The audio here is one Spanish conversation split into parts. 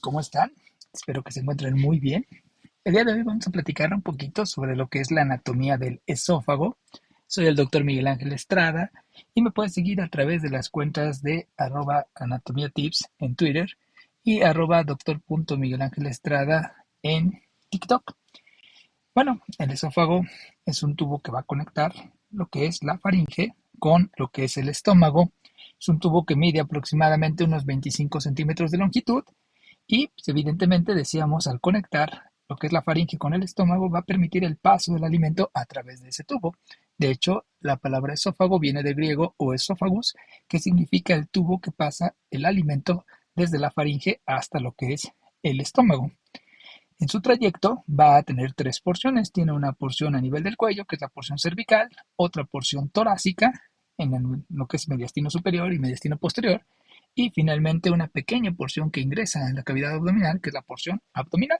¿Cómo están? Espero que se encuentren muy bien. El día de hoy vamos a platicar un poquito sobre lo que es la anatomía del esófago. Soy el doctor Miguel Ángel Estrada y me puedes seguir a través de las cuentas de @anatomiatips en Twitter y @doctor.miguelangelestrada en TikTok. Bueno, el esófago es un tubo que va a conectar lo que es la faringe con lo que es el estómago. Es un tubo que mide aproximadamente unos 25 centímetros de longitud y pues, evidentemente decíamos al conectar lo que es la faringe con el estómago va a permitir el paso del alimento a través de ese tubo. De hecho, la palabra esófago viene del griego o esófagus, que significa el tubo que pasa el alimento desde la faringe hasta lo que es el estómago. En su trayecto va a tener tres porciones. Tiene una porción a nivel del cuello, que es la porción cervical, otra porción torácica, lo que es mediastino superior y mediastino posterior, y finalmente una pequeña porción que ingresa en la cavidad abdominal, que es la porción abdominal.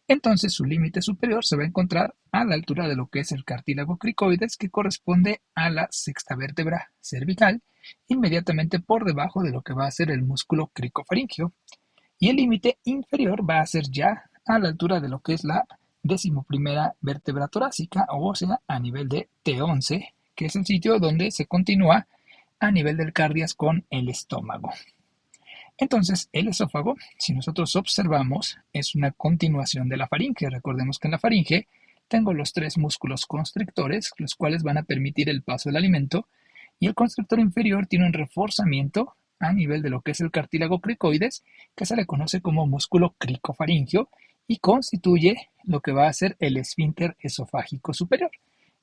Entonces su límite superior se va a encontrar a la altura de lo que es el cartílago cricoides, que corresponde a la sexta vértebra cervical, inmediatamente por debajo de lo que va a ser el músculo cricofaringio. Y el límite inferior va a ser ya a la altura de lo que es la decimoprimera vértebra torácica, o sea, a nivel de T11, que es el sitio donde se continúa a nivel del cardias con el estómago. Entonces, el esófago, si nosotros observamos, es una continuación de la faringe. Recordemos que en la faringe tengo los tres músculos constrictores, los cuales van a permitir el paso del alimento, y el constrictor inferior tiene un reforzamiento a nivel de lo que es el cartílago cricoides, que se le conoce como músculo cricofaringio, y constituye lo que va a ser el esfínter esofágico superior.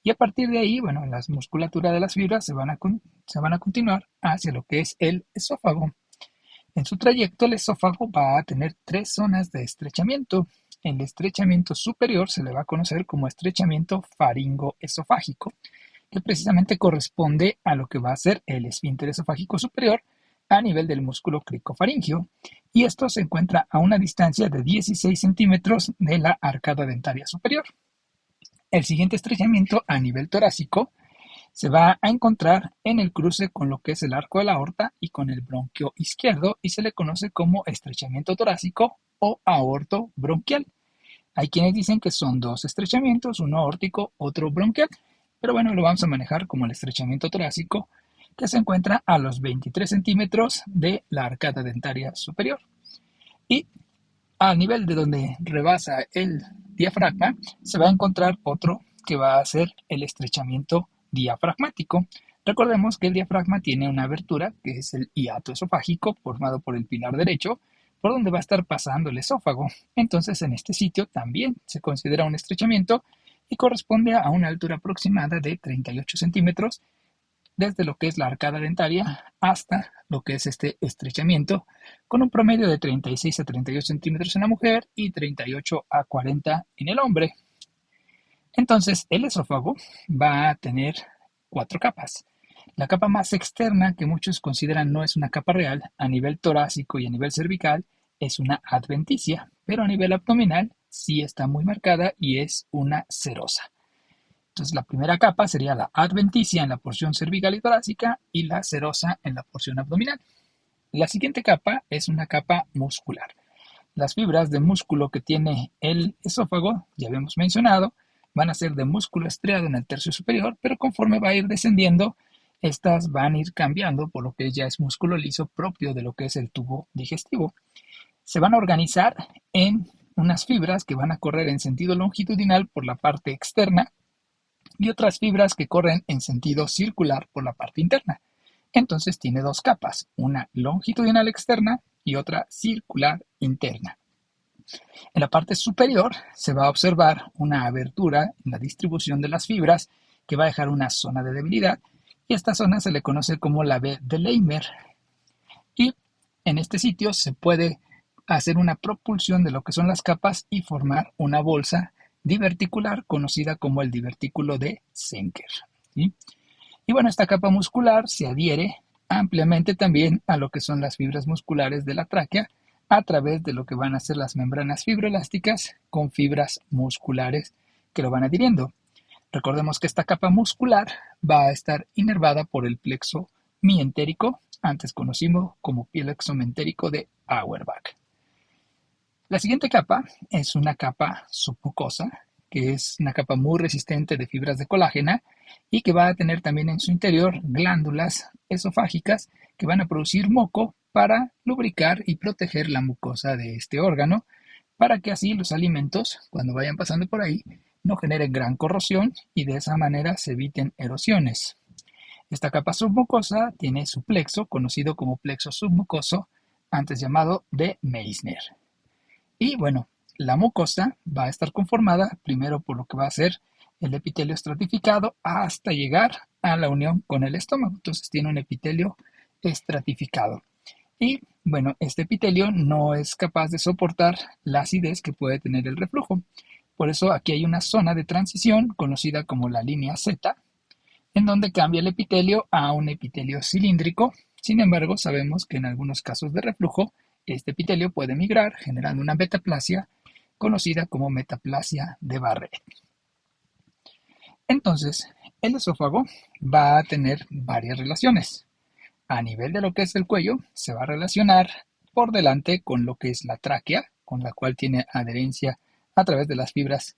Y a partir de ahí, bueno, las musculaturas de las fibras se van a continuar hacia lo que es el esófago. En su trayecto, el esófago va a tener tres zonas de estrechamiento. El estrechamiento superior se le va a conocer como estrechamiento faringoesofágico, que precisamente corresponde a lo que va a ser el esfínter esofágico superior a nivel del músculo cricofaringio, y esto se encuentra a una distancia de 16 centímetros de la arcada dentaria superior. El siguiente estrechamiento a nivel torácico se va a encontrar en el cruce con lo que es el arco de la aorta y con el bronquio izquierdo, y se le conoce como estrechamiento torácico o aorto bronquial. Hay quienes dicen que son dos estrechamientos, uno aórtico, otro bronquial, pero bueno, lo vamos a manejar como el estrechamiento torácico, que se encuentra a los 23 centímetros de la arcada dentaria superior. Y a nivel de donde rebasa el diafragma, se va a encontrar otro que va a ser el estrechamiento diafragmático. Recordemos que el diafragma tiene una abertura, que es el hiato esofágico, formado por el pilar derecho, por donde va a estar pasando el esófago. Entonces, en este sitio también se considera un estrechamiento y corresponde a una altura aproximada de 38 centímetros, desde lo que es la arcada dentaria hasta lo que es este estrechamiento, con un promedio de 36 a 38 centímetros en la mujer y 38 a 40 en el hombre. Entonces, el esófago va a tener cuatro capas. La capa más externa, que muchos consideran no es una capa real, a nivel torácico y a nivel cervical, es una adventicia, pero a nivel abdominal sí está muy marcada y es una serosa. Entonces, la primera capa sería la adventicia en la porción cervical y torácica y la serosa en la porción abdominal. La siguiente capa es una capa muscular. Las fibras de músculo que tiene el esófago, ya habíamos mencionado, van a ser de músculo estriado en el tercio superior, pero conforme va a ir descendiendo, estas van a ir cambiando por lo que ya es músculo liso propio de lo que es el tubo digestivo. Se van a organizar en unas fibras que van a correr en sentido longitudinal por la parte externa y otras fibras que corren en sentido circular por la parte interna. Entonces tiene dos capas, una longitudinal externa y otra circular interna. En la parte superior se va a observar una abertura en la distribución de las fibras que va a dejar una zona de debilidad, y esta zona se le conoce como la B de Leimer. Y en este sitio se puede hacer una propulsión de lo que son las capas y formar una bolsa diverticular conocida como el divertículo de Zenker, ¿sí? Y bueno, esta capa muscular se adhiere ampliamente también a lo que son las fibras musculares de la tráquea a través de lo que van a ser las membranas fibroelásticas con fibras musculares que lo van adhiriendo. Recordemos que esta capa muscular va a estar inervada por el plexo mientérico, antes conocido como plexo mentérico de Auerbach. La siguiente capa es una capa submucosa, que es una capa muy resistente de fibras de colágena y que va a tener también en su interior glándulas esofágicas que van a producir moco para lubricar y proteger la mucosa de este órgano, para que así los alimentos, cuando vayan pasando por ahí, no generen gran corrosión y de esa manera se eviten erosiones. Esta capa submucosa tiene su plexo, conocido como plexo submucoso, antes llamado de Meissner. Y bueno, la mucosa va a estar conformada primero por lo que va a ser el epitelio estratificado hasta llegar a la unión con el estómago. Entonces tiene un epitelio estratificado. Y bueno, este epitelio no es capaz de soportar la acidez que puede tener el reflujo. Por eso aquí hay una zona de transición conocida como la línea Z, en donde cambia el epitelio a un epitelio cilíndrico. Sin embargo, sabemos que en algunos casos de reflujo, este epitelio puede migrar generando una metaplasia conocida como metaplasia de Barrett. Entonces, el esófago va a tener varias relaciones. A nivel de lo que es el cuello, se va a relacionar por delante con lo que es la tráquea, con la cual tiene adherencia a través de las fibras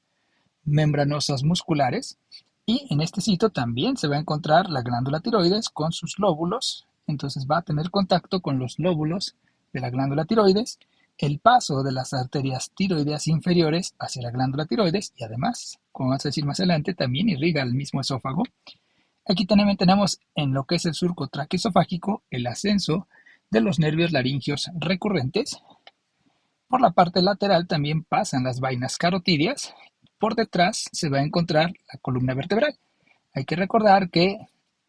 membranosas musculares. Y en este sitio también se va a encontrar la glándula tiroides con sus lóbulos. Entonces va a tener contacto con los lóbulos de la glándula tiroides, el paso de las arterias tiroideas inferiores hacia la glándula tiroides y además, como vamos a decir más adelante, también irriga el mismo esófago. Aquí también tenemos en lo que es el surco traqueosofágico el ascenso de los nervios laringios recurrentes. Por la parte lateral también pasan las vainas carotídeas. Por detrás se va a encontrar la columna vertebral. Hay que recordar que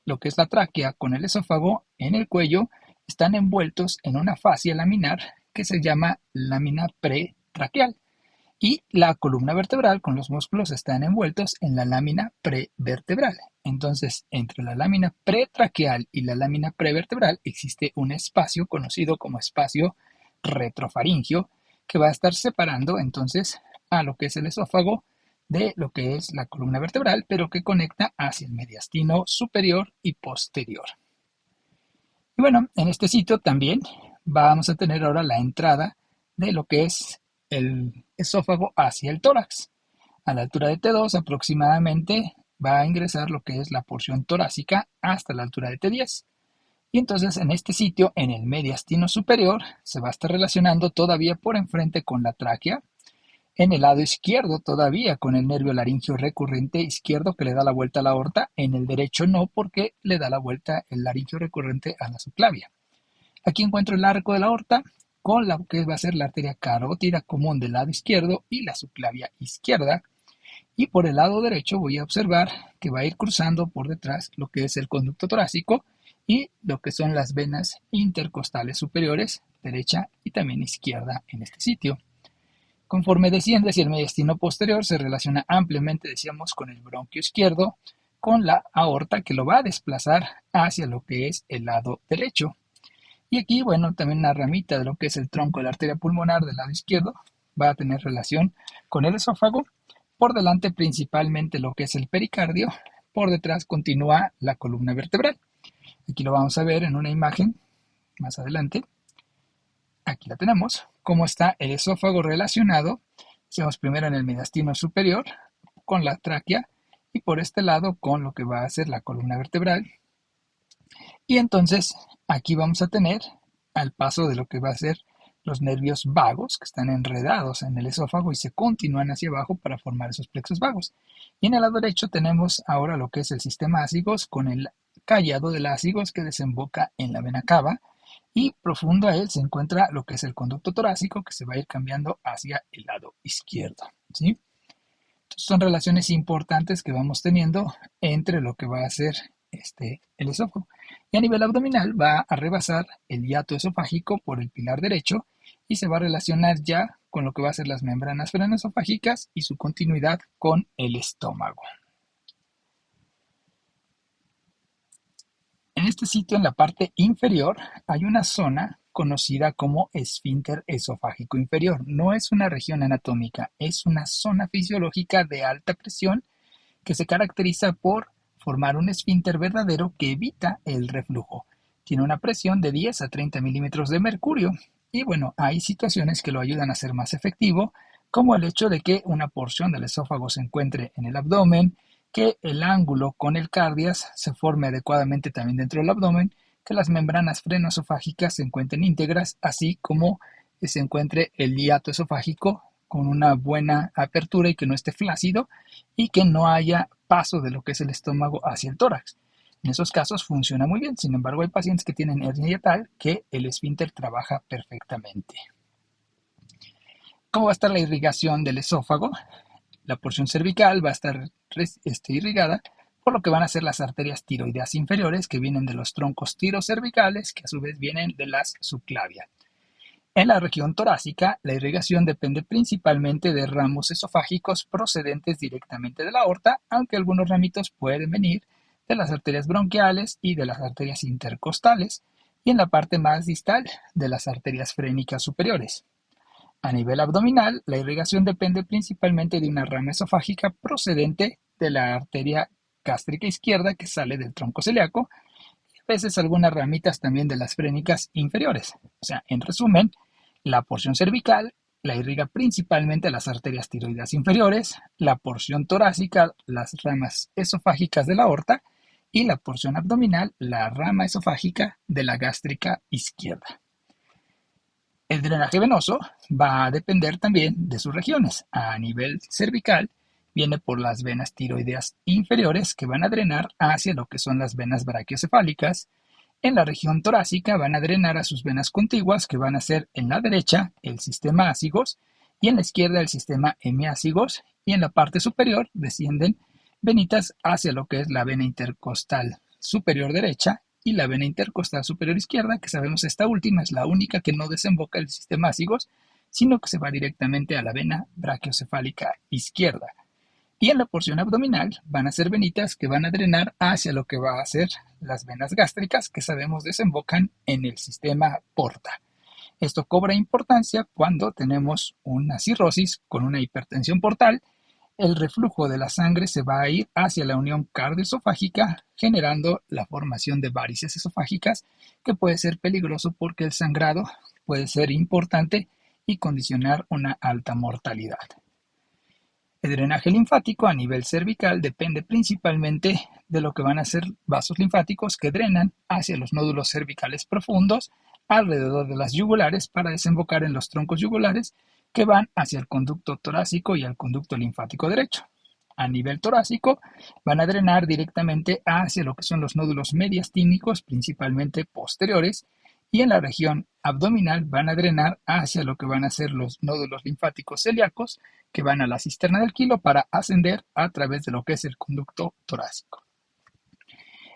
lo que es la tráquea con el esófago en el cuello están envueltos en una fascia laminar que se llama lámina pretraqueal. Y la columna vertebral con los músculos están envueltos en la lámina prevertebral. Entonces, entre la lámina pretraqueal y la lámina prevertebral existe un espacio conocido como espacio retrofaringio que va a estar separando entonces a lo que es el esófago de lo que es la columna vertebral, pero que conecta hacia el mediastino superior y posterior. Y bueno, en este sitio también vamos a tener ahora la entrada de lo que es el esófago hacia el tórax. A la altura de T2 aproximadamente va a ingresar lo que es la porción torácica hasta la altura de T10. Y entonces en este sitio, en el mediastino superior, se va a estar relacionando todavía por enfrente con la tráquea. En el lado izquierdo todavía con el nervio laringio recurrente izquierdo que le da la vuelta a la aorta. En el derecho no, porque le da la vuelta el laringio recurrente a la subclavia. Aquí encuentro el arco de la aorta con lo que va a ser la arteria carótida común del lado izquierdo y la subclavia izquierda. Y por el lado derecho voy a observar que va a ir cruzando por detrás lo que es el conducto torácico y lo que son las venas intercostales superiores, derecha y también izquierda en este sitio. Conforme desciende hacia el mediastino posterior, se relaciona ampliamente, decíamos, con el bronquio izquierdo, con la aorta que lo va a desplazar hacia lo que es el lado derecho. Y aquí, bueno, también una ramita de lo que es el tronco de la arteria pulmonar del lado izquierdo va a tener relación con el esófago. Por delante principalmente lo que es el pericardio, por detrás continúa la columna vertebral. Aquí lo vamos a ver en una imagen más adelante. Aquí la tenemos, cómo está el esófago relacionado. Hacemos primero en el mediastino superior con la tráquea y por este lado con lo que va a ser la columna vertebral. Y entonces aquí vamos a tener al paso de lo que va a ser los nervios vagos que están enredados en el esófago y se continúan hacia abajo para formar esos plexos vagos. Y en el lado derecho tenemos ahora lo que es el sistema ácigos con el callado del ácigos que desemboca en la vena cava y profundo a él se encuentra lo que es el conducto torácico que se va a ir cambiando hacia el lado izquierdo. ¿Sí? Entonces son relaciones importantes que vamos teniendo entre lo que va a ser el esófago. Y a nivel abdominal va a rebasar el hiato esofágico por el pilar derecho y se va a relacionar ya con lo que va a ser las membranas esofágicas y su continuidad con el estómago. En este sitio, en la parte inferior, hay una zona conocida como esfínter esofágico inferior. No es una región anatómica, es una zona fisiológica de alta presión que se caracteriza por formar un esfínter verdadero que evita el reflujo. Tiene una presión de 10 a 30 milímetros de mercurio Y bueno, hay situaciones que lo ayudan a ser más efectivo, como el hecho de que una porción del esófago se encuentre en el abdomen, que el ángulo con el cardias se forme adecuadamente también dentro del abdomen, que las membranas frenoesofágicas se encuentren íntegras, así como que se encuentre el hiato esofágico con una buena apertura y que no esté flácido y que no haya paso de lo que es el estómago hacia el tórax. En esos casos funciona muy bien, sin embargo hay pacientes que tienen hernia hiatal que el esfínter trabaja perfectamente. ¿Cómo va a estar la irrigación del esófago? La porción cervical va a estar irrigada por lo que van a ser las arterias tiroideas inferiores que vienen de los troncos tirocervicales que a su vez vienen de las subclavias. En la región torácica, la irrigación depende principalmente de ramos esofágicos procedentes directamente de la aorta, aunque algunos ramitos pueden venir de las arterias bronquiales y de las arterias intercostales, y en la parte más distal de las arterias frénicas superiores. A nivel abdominal, la irrigación depende principalmente de una rama esofágica procedente de la arteria gástrica izquierda que sale del tronco celíaco, y a veces algunas ramitas también de las frénicas inferiores. O sea, en resumen, la porción cervical la irriga principalmente las arterias tiroideas inferiores, la porción torácica, las ramas esofágicas de la aorta, y la porción abdominal, la rama esofágica de la gástrica izquierda. El drenaje venoso va a depender también de sus regiones. A nivel cervical, viene por las venas tiroideas inferiores que van a drenar hacia lo que son las venas brachiocefálicas. En la región torácica van a drenar a sus venas contiguas, que van a ser en la derecha el sistema ácigos y en la izquierda el sistema hemiácigos, y en la parte superior descienden venitas hacia lo que es la vena intercostal superior derecha y la vena intercostal superior izquierda, que sabemos esta última es la única que no desemboca el sistema ácigos, sino que se va directamente a la vena brachiocefálica izquierda. Y en la porción abdominal van a ser venitas que van a drenar hacia lo que va a ser las venas gástricas, que sabemos desembocan en el sistema porta. Esto cobra importancia cuando tenemos una cirrosis con una hipertensión portal. El reflujo de la sangre se va a ir hacia la unión cardioesofágica, generando la formación de varices esofágicas, que puede ser peligroso porque el sangrado puede ser importante y condicionar una alta mortalidad. El drenaje linfático a nivel cervical depende principalmente de lo que van a ser vasos linfáticos que drenan hacia los nódulos cervicales profundos alrededor de las yugulares para desembocar en los troncos yugulares que van hacia el conducto torácico y al conducto linfático derecho. A nivel torácico van a drenar directamente hacia lo que son los nódulos mediastínicos, principalmente posteriores, y en la región abdominal van a drenar hacia lo que van a ser los nódulos linfáticos celíacos que van a la cisterna del quilo para ascender a través de lo que es el conducto torácico.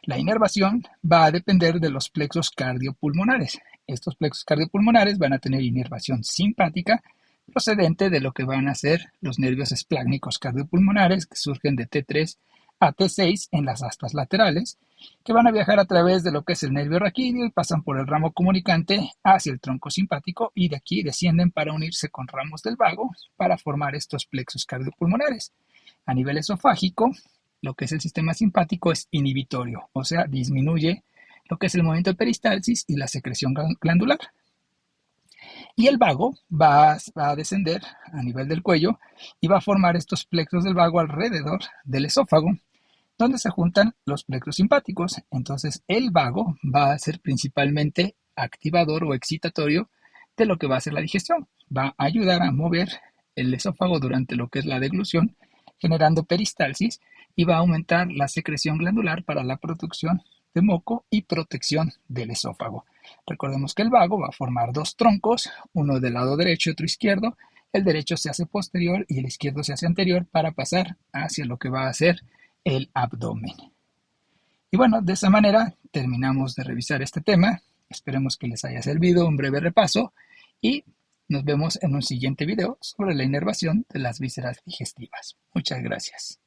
La inervación va a depender de los plexos cardiopulmonares. Estos plexos cardiopulmonares van a tener inervación simpática procedente de lo que van a ser los nervios esplácnicos cardiopulmonares que surgen de T3 a T6 en las astas laterales, que van a viajar a través de lo que es el nervio raquídeo y pasan por el ramo comunicante hacia el tronco simpático y de aquí descienden para unirse con ramos del vago para formar estos plexos cardiopulmonares. A nivel esofágico, lo que es el sistema simpático es inhibitorio, o sea, disminuye lo que es el movimiento de peristalsis y la secreción glandular. Y el vago va a descender a nivel del cuello y va a formar estos plexos del vago alrededor del esófago, donde se juntan los plexos simpáticos. Entonces, el vago va a ser principalmente activador o excitatorio de lo que va a ser la digestión. Va a ayudar a mover el esófago durante lo que es la deglución, generando peristalsis, y va a aumentar la secreción glandular para la producción de moco y protección del esófago. Recordemos que el vago va a formar dos troncos, uno del lado derecho y otro izquierdo. El derecho se hace posterior y el izquierdo se hace anterior para pasar hacia lo que va a ser el abdomen. Y bueno, de esa manera terminamos de revisar este tema. Esperemos que les haya servido un breve repaso y nos vemos en un siguiente video sobre la inervación de las vísceras digestivas. Muchas gracias.